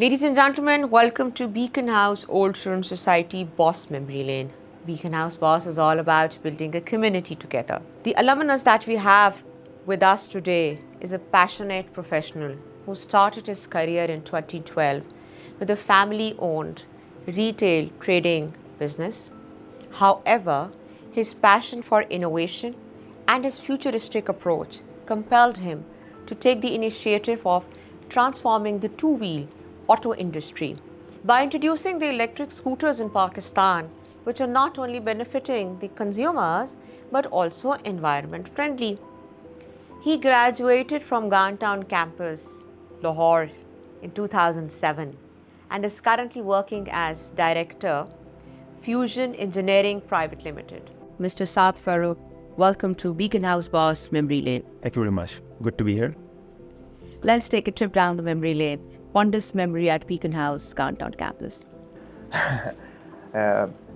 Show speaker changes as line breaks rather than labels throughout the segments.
Ladies and gentlemen, welcome to Beacon House Old Student Society Boss Memory Lane. Beacon House Boss is all about building a community together. The alumnus that we have with us today is a passionate professional who started his career in 2012 with a family-owned retail trading business. However, his passion for innovation and his futuristic approach compelled him to take the initiative of transforming the two-wheel auto industry by introducing the electric scooters in Pakistan, which are not only benefiting the consumers but also environment friendly. He graduated from Gantown campus, Lahore, in 2007 and is currently working as Director, Fusion Engineering Private Limited. Mr. Saad Farooq, welcome to Beacon House Boss Memory Lane.
Thank you very much. Good to be here.
Let's take a trip down the memory lane. Fondest memory at Beacon House, Gantown campus.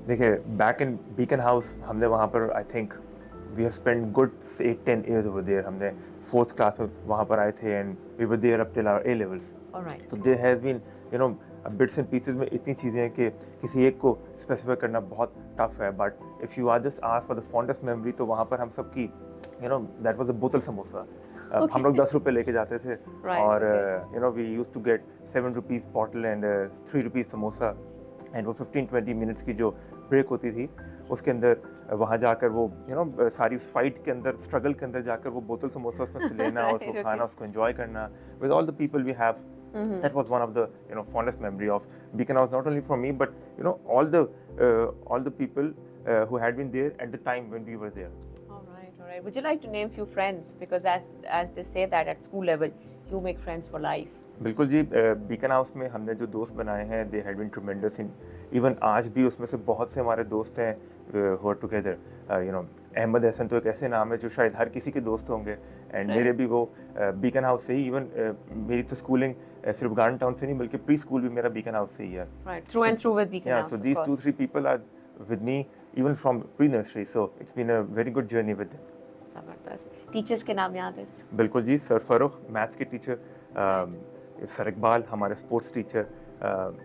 देखिए, back in Beacon House, हमने वहाँ पर I think we have spent good 8-10 years over there. हमने 4th class में वहाँ पर आए थे and we were there up till our A levels.
All right.
So there has been, bits and pieces में इतनी चीज़ें हैं कि किसी एक को specify करना बहुत tough है. But if you are just asked for the fondest memory, तो वहाँ पर हम सब की, that was a बोतल समोसा. हम लोग 10 रुपए लेके जाते थे और we used to get 7 rupees bottle and 3 rupees samosa and वो 15-20 minutes की जो ब्रेक होती थी उसके अंदर वहाँ जाकर वो सारी फाइट के अंदर स्ट्रगल के अंदर जाकर वो बोतल समोसा उसमें से लेना और उसको खाना उसको एंजॉय करना with all the people we have. That was one of the fondest memory of Beacon House, not only for me but all the people who had been there at the time when we were there.
All right. Would you like to name few friends? Because as they say that at school level, you make friends for life.
बिल्कुल जी, beacon house में हमने जो दोस्त बनाए हैं they had been tremendous in even आज भी उसमें से बहुत से हमारे दोस्त हैं who are together. Ahmed Hasan तो एक ऐसे नाम है जो शायद हर किसी के दोस्त होंगे एंड मेरे भी वो बीकन हाउस से ही इवन मेरी तो स्कूलिंग सिर्फ गार्डन टाउन से नहीं बल्कि प्री स्कूल भी मेरा बीकन हाउस से ही है.
Right, through and through with Beacon House.
So these 2-3 people are with me even from pre-nursery, so it's been a very good journey with them.
जबरदस्त. Teachers के नाम याद है?
बिल्कुल जी, सर फरूख मैथ्स के टीचर, सर इकबाल हमारे स्पोर्ट्स टीचर,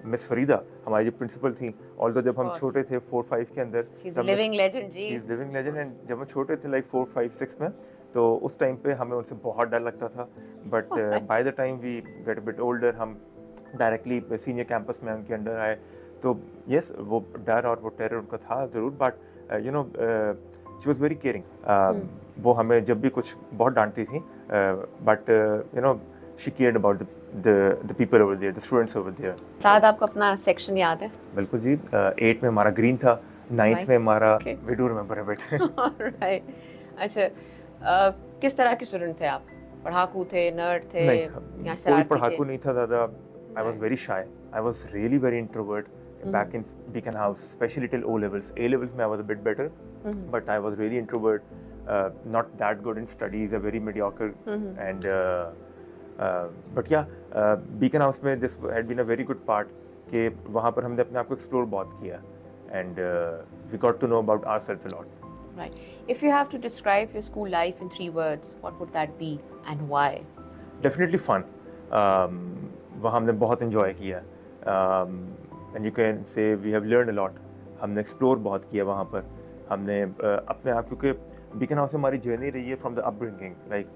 मिस फरीदा हमारी जो प्रिंसिपल थी. ऑल्दो जब हम छोटे थे 4-5 के अंदर,
शी इज लिविंग लेजेंड जी.
She is living legend and जब हम छोटे थे लाइक 4-5-6 में तो उस टाइम पे हमें उनसे बहुत डर लगता था. But by the time we get a bit older हम डायरेक्टली सीनियर कैंपस में उनके अंडर आए तो यस वो डर और वो टेरर उनका था ज़रूर. But she was very caring. वो हमें जब भी कुछ बहुत डांटती थी but she cared about the people over there, the students over there.
साथ आपको अपना सेक्शन याद है?
बिल्कुल जी, 8 में हमारा ग्रीन था, 9th में हमारा we do remember a bit.
Alright. अच्छा, किस तरह के स्टूडेंट थे आप? पढ़ाकू थे, नर्ड थे या शरारती थे?
कोई पढ़ाकू नहीं था ज़्यादा. I was very shy. I was really very introvert back in Beacon House, especially till O levels. A levels में I was a bit better, but I was really introvert, not that good in studies, a very mediocre and but yeah, Beacon House में this had been a very good part कि वहाँ पर हमने अपने आप को explore बहुत किया and we got to know about ourselves a lot.
Right. If you have to describe your school life in 3 words, what would that be and why?
Definitely fun. वहाँ हमने बहुत enjoy किया and you can say we have learned a lot. हमने explore बहुत किया वहाँ पर. हमने अपने आप क्योंकि Beacon House हमारी जर्नी रही है from the upbringing, like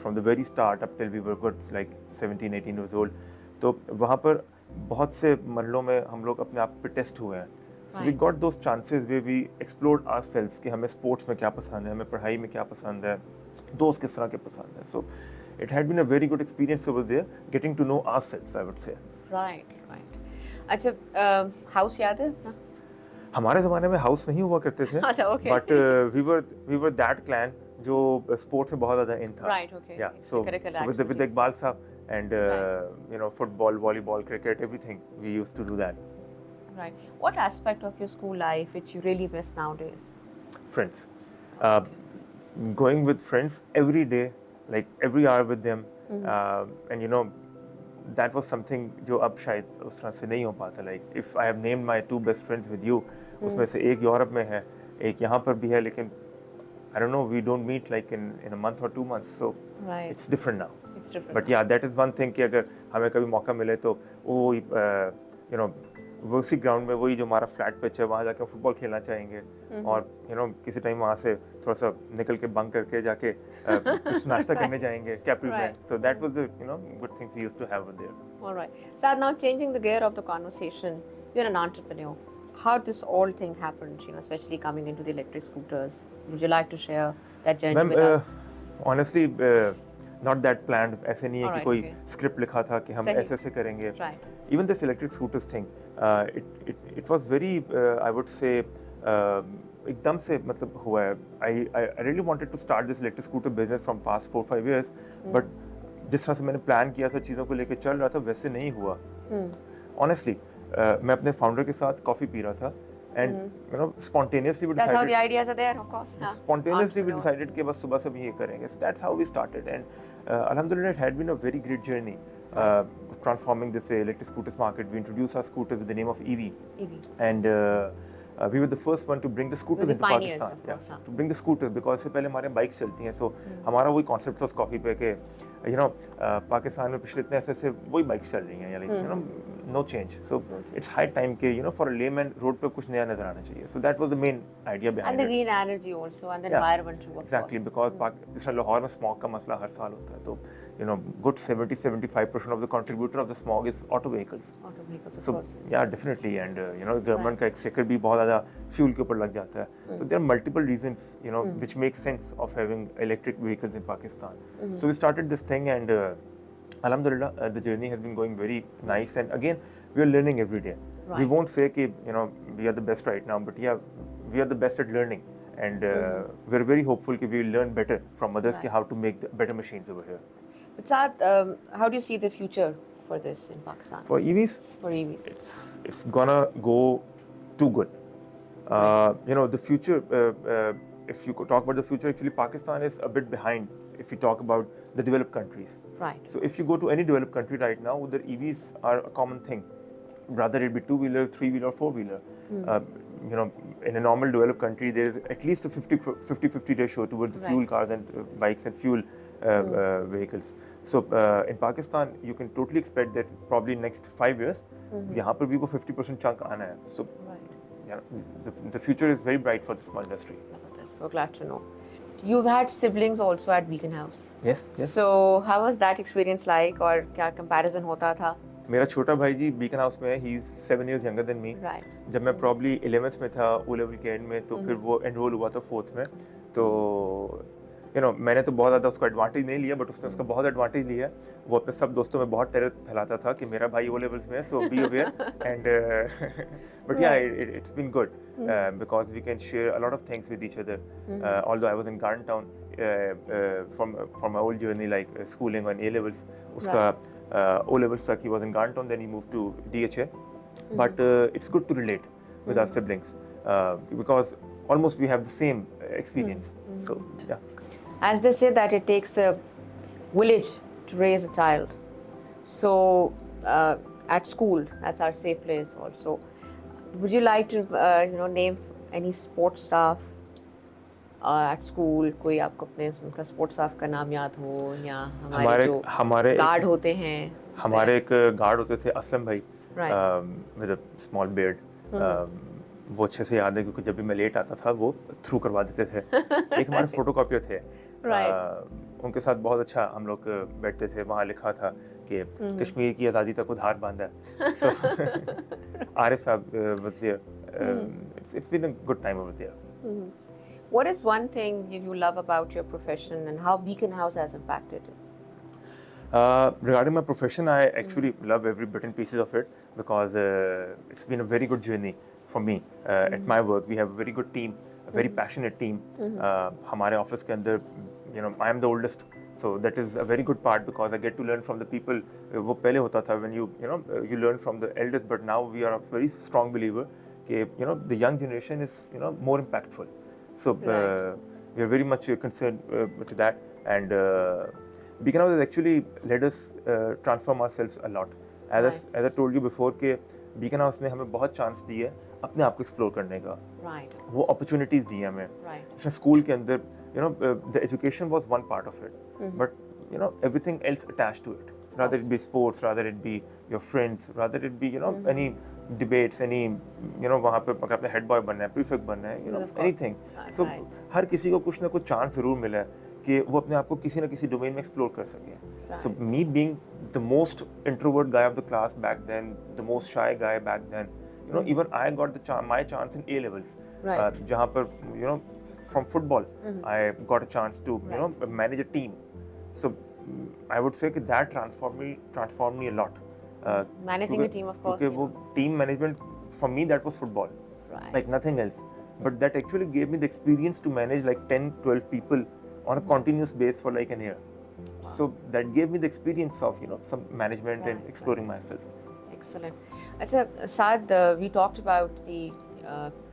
from the very start up till we were good like 17-18 years old. तो वहाँ पर बहुत से मरलों में हम लोग अपने आप पे टेस्ट हुए हैं. So we got those chances where we explored ourselves कि हमें स्पोर्ट्स में क्या पसंद है, हमें पढ़ाई में क्या पसंद है, दोस्त किस तरह के पसंद है. So it had been a very good experience over there, getting to know ourselves, I would say.
Right. अच्छा, हाउस याद है अपना?
हमारे ज़माने में हाउस नहीं हुआ करते थे.
अच्छा, okay.
But we were that clan जो स्पोर्ट्स में बहुत ज़्यादा इन था.
Right, okay.
Yeah, so with Iqbal साहब and football, volleyball, cricket, everything we used to do that.
Right. What aspect of your school life which you really miss nowadays?
Friends. Going with friends every day, like every hour with them, and that was something जो अब शायद उस तरह से नहीं हो पाता. Like if I have named my 2 best friends with you, उसमें से एक यूरोप में है, एक यहाँ पर भी है, लेकिन I don't know, we don't meet like in a month or 2 months, so
Right.
it's different now.
It's different.
But yeah, that is one thing कि अगर हमें कभी मौका मिले तो वो you know वो उसी ग्राउंड में वही जो हमारा फ्लैट पिच है वहाँ जाके फुटबॉल खेलना चाहेंगे और किसी टाइम वहाँ से थोड़ा सा निकल के बंक करके जाके कुछ नाश्ता करने जाएंगे कैप्री में. So that was the good things we used to have over there.
All right. So now changing the gear of the conversation, you're an entrepreneur. How this all thing happened, especially coming into the electric scooters. Would you like to share that journey
Ma'am,
with us?
Honestly, not that planned. ऐसे नहीं है कि
Alright,
कोई
okay.
Script लिखा था कि हम
सही.
ऐसे करेंगे.
Right.
Even this electric scooters thing, it was very, I would say, एकदम से मतलब हुआ है. I really wanted to start this electric scooter business from past 4-5 years, but जिस तरह से मैंने प्लान किया था चीज़ों को लेकर चल रहा था वैसे नहीं हुआ. Honestly, मैं अपने फाउंडर के साथ कॉफ़ी पी रहा था and spontaneously we
That's how the
decided.
ideas are there, of course. Yeah.
Spontaneously we
Entrepreneurs.
decided कि बस सुबह से हम ये करेंगे. So that's how we started, and alhamdulillah it had been a very great journey transforming this electric scooters market. We introduced our scooters with the name of EV,
EV.
and we were the first one to bring the scooters
We're the
into
pioneers,
Pakistan.
of course,
To bring the scooters because से पहले हमारे bikes चलती हैं. So हमारा वही concept था उस coffee पे कि पाकिस्तान में पिछले इतने ऐसे वही बाइक्स चल रही हैं, like no change. So it's high time कि for a layman road पे कुछ नया नजर आना चाहिए. So that was the main idea behind
And the
it.
green energy also, and the
Yeah,
environment too, of
exactly,
course.
because जिस तरह लाहौर में स्मॉग का मसला हर साल होता है, तो good 70-75% of the contributor of the smog is auto vehicles.
Auto vehicles, of
So
course.
yeah, definitely, and government का exchequer भी बहुत ज़्यादा fuel के ऊपर लग जाता है. So there are multiple reasons which make sense of having electric vehicles in Pakistan. So we started this thing, and alhamdulillah the journey has been going very nice, and again we are learning every day. We
Right.
won't say कि we are the best right now, but yeah, we are the best at learning, and we're very hopeful that we will learn better from others
Right.
कि how to make the better machines over here.
But Saad, how do you see the future for this in Pakistan?
For EVs,
For EVs?
it's gonna go too good. The future, if you could talk about the future, actually Pakistan is a bit behind if you talk about the developed countries.
Right.
So if you go to any developed country right now, the EVs are a common thing. Rather it be two-wheeler, three-wheeler, four-wheeler. In a normal developed country, there is at least a 50-50 ratio towards the
Right.
fuel cars and bikes and fuel vehicles. So in Pakistan, you can totally expect that probably next 5 years, यहाँ पर भी को 50% chunk आना है. So
Right.
the future is very bright for the small industry.
That's so glad to know. You've had siblings also at Beacon House.
Yes, yes.
So how was that experience like, और क्या comparison होता था?
मेरा छोटा भाई जी beacon house में है. He is 7 years younger than me.
Right.
जब मैं प्रॉब्ली 11th में था ओ लेवल के एंड में, तो फिर वो एनरोल हुआ था 4th में. तो मैंने तो बहुत ज़्यादा उसको एडवांटेज नहीं लिया, बट उसने उसका बहुत एडवांटेज लिया. वो अपने सब दोस्तों में बहुत टेरर फैलाता था कि मेरा भाई ओ लेवल्स में है, so be aware. And but yeah it's been good because we can share a lot of things with each other. Although I was in Garden Town from my old journey like schooling on A levels. उसका O levels तक he was in Garntown, then he moved to DHA. But it's good to relate with our siblings because almost we have the same experience. So yeah.
As they say that it takes a village to raise a child. So at school, that's our safe place also. Would you like to name any sports staff at school? कोई आपको अपने उनका sports staff का नाम याद हो, या हमारे जो गार्ड होते हैं?
हमारे एक गार्ड होते थे असलम भाई,
Right.
with a small beard. वो अच्छे से याद है क्योंकि जब भी मैं लेट आता था वो थ्रू करवा देते थे. एक हमारे फोटोकॉपियर थे. उनके साथ बहुत अच्छा हम लोग बैठते थे. वहाँ लिखा था कि कश्मीर की आज़ादी तक उधार बांधा है. So आरिफ साहब was there. It's been a good time over there.
What is one thing you love about your profession, and how Beacon House has impacted it?
Regarding my profession, I actually love every bit and pieces of it because it's been a very good journey for me. At my work, we have a very good team, a very passionate team. हमारे office के अंदर, I am the oldest, so that is a very good part because I get to learn from the people. वो पहले होता था when you learn from the eldest, but now we are a very strong believer that the young generation is more impactful. So we are very much concerned to that, and Beacon House has actually led us transform ourselves a lot. As I told you before कि Beacon House ने हमें बहुत chance दी है अपने आप को explore करने का.
Right.
वो अपॉर्चुनिटीज दी है हमें.
Right.
जैसे स्कूल के अंदर the education was one part of it, but everything else attached to it. Rather it be sports, rather it be your friends, rather it be any debates, any वहाँ पे अगर आपने head boy बनना है, prefect बनना है, anything. So हर किसी को कुछ ना कुछ chance जरूर मिला है कि वो अपने आप को किसी ना किसी domain में explore कर सके. So me being the most introvert guy of the class back then, the most shy guy back then, even I got my chance in A levels. जहाँ पर from football I got a chance to manage a team. So I would say that transformed me a lot.
Managing a team, of course.
Okay, team management for me, that was football, like nothing else. But that actually gave me the experience to manage like 10, 12 people on a continuous base for like an year. So that gave me the experience of some management and exploring myself.
Excellent. Achha, Saad, we talked about the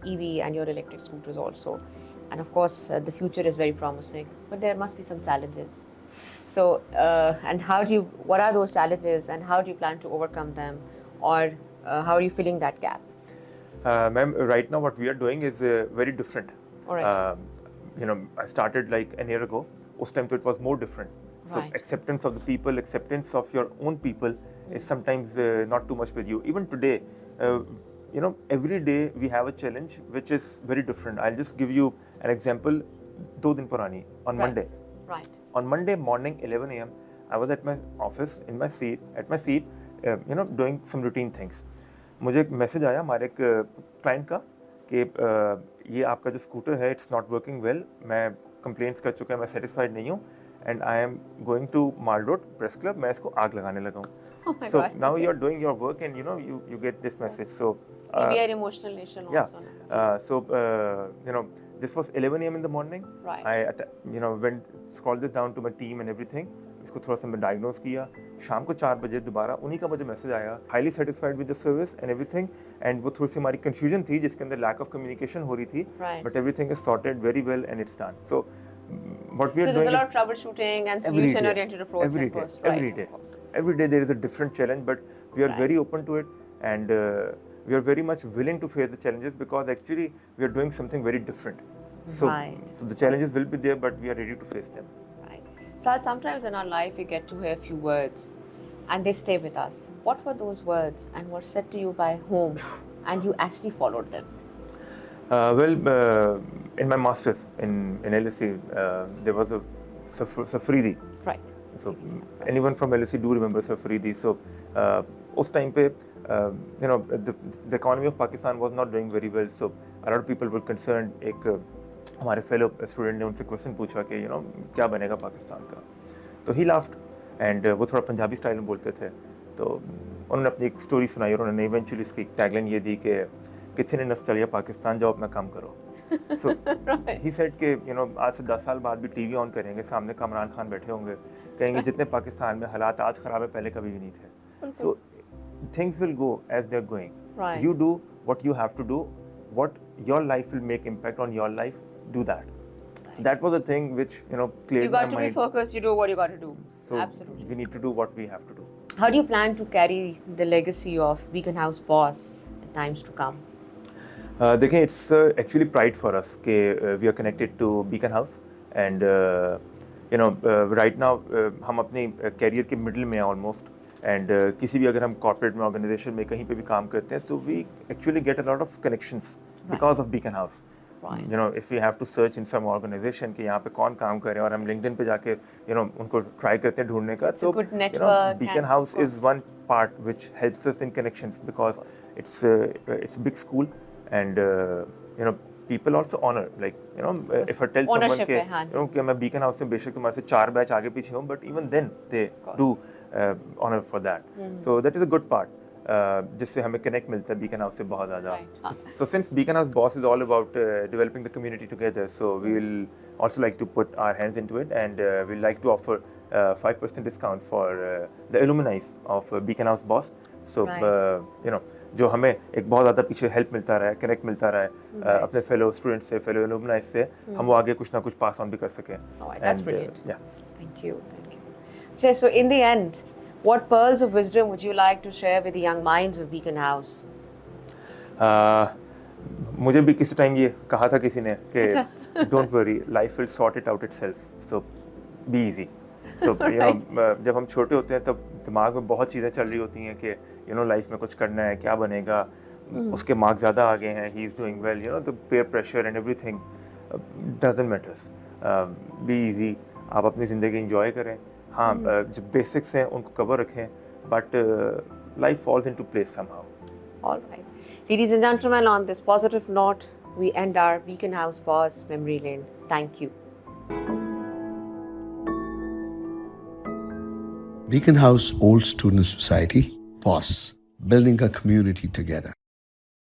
EV and your electric scooters also, and of course the future is very promising. But there must be some challenges. So, and what are those challenges and how do you plan to overcome them, or how are you filling that gap?
Ma'am, right now what we are doing is very different.
All right.
I started like a year ago. Us time it was more different. So acceptance of the people, acceptance of your own people is sometimes not too much with you. Even today, every day we have a challenge which is very different. I'll just give you an example. 2 दिन पुरानी on Monday.
Right.
On Monday morning, 11 a.m., I was at my office, at my seat, doing some routine things. मुझे एक message आया हमारे एक client का कि ये आपका जो स्कूटर है, it's not working well. मैं कंप्लेंट्स कर चुका है, मैं सेटिस्फाइड नहीं हूँ, and I am going to Mall Road Press Club. मैं इसको आग लगाने लगा हूँ. So now you are doing your work, and you get this message. So
maybe an emotional nation also.
So this was 11 a.m. in the morning.
Right.
I went scrolled this down to my team and everything. इसको थोड़ा सा मैं diagnose किया. शाम को 4 बजे दोबारा उन्हीं का मुझे मैसेज आया, highly satisfied with the service and everything. And वो थोड़ी सी हमारी कंफ्यूजन थी जिसके अंदर लैक ऑफ कम्युनिकेशन हो रही थी, but everything is sorted very well and it's done. So what we are doing,
there's a lot of troubleshooting and solution oriented approach.
Every day there is a different challenge, but we are very open to it, and we are very much willing to face the challenges because actually we are doing something very different. So the challenges will be there, but we are ready to face them.
Saad, sometimes in our life we get to hear a few words and they stay with us. What were those words and were said to you by whom, and you actually followed them?
In my masters in LSE, there was a Safridi.
Right.
So anyone from LSE do remember Safridi. So उस time पे the economy of Pakistan was not doing very well. So a lot of people were concerned. एक हमारे fellow student ने उनसे question पूछा कि क्या बनेगा पाकिस्तान का. तो ही लाफ्ड एंड वो थोड़ा पंजाबी स्टाइल में बोलते थे. तो उन्होंने अपनी एक स्टोरी सुनाई और उन्होंने इवेंचुअली इसकी टैगलाइन ये दी कि कितने नस्टलिया पाकिस्तान जाओ अपना काम करो. सो ही सेड कि आज से 10 साल बाद भी टीवी ऑन करेंगे, सामने कमरान खान बैठे होंगे, कहेंगे जितने पाकिस्तान में हालात आज ख़राब है पहले कभी भी नहीं थे. So things will go as they are going. You do what you have to do, what your life will make impact on your life. Do that. So that was the thing which cleared my mind.
You got to be focused. You do what you got to do.
So
absolutely,
we need to do what we have to do.
How do you plan to carry the legacy of Beacon House Boss in times to come?
देखिए, it's actually pride for us कि we are connected to Beacon House, and right now हम अपने career के middle में हैं almost, and किसी भी अगर हम corporate में organization में कहीं पे भी काम करते हैं, so we actually get a lot of connections because of Beacon House. If we have to search in some organization कि यहाँ पे कौन काम कर रहे हैं और हम LinkedIn पे जाके उनको try करते हैं ढूंढने का, तो Beacon House is one part which helps us in connections because it's a big school, and people also honor, like if I tell someone कि मैं Beacon House में बेशक तुम्हारे से 4 बैच आगे पीछे हूँ, but even then they do honor for that. So that is a good part. जिससे हमें कनेक्ट मिलता है Beacon House से बहुत ज़्यादा. So since Beacon House Boss is all about developing the community together, so we will also like to put our hands into it, and we like to offer 5% discount for the alumni of Beacon House Boss. So जो हमें एक बहुत ज़्यादा पीछे help मिलता रहा है, connect मिलता रहा है अपने फेलो स्टूडेंट्स से, फेलो alumni से, हम वो आगे कुछ ना कुछ पास ऑन भी कर सकें.
That's brilliant. Thank you. So in the end, what pearls of wisdom would you like to share with the young minds of Beacon House?
मुझे भी किसी टाइम ये कहा था किसी ने कि don't worry, life will sort it out itself, so be easy. So जब हम छोटे होते हैं तब दिमाग में बहुत चीज़ें चल रही होती हैं कि लाइफ में कुछ करना है, क्या बनेगा, उसके मार्क्स ज़्यादा आ गए हैं, he is doing well, the peer pressure and everything doesn't matters. Be easy, आप अपनी ज़िंदगी इंजॉय करें। हाँ, जो बेसिक्स हैं उनको कवर रखें, but life falls into place somehow.
All right. Ladies and gentlemen, on this positive note, we end our Beacon House Boss Memory Lane. Thank you.
Beacon House Old Student Society, POS, building a community together.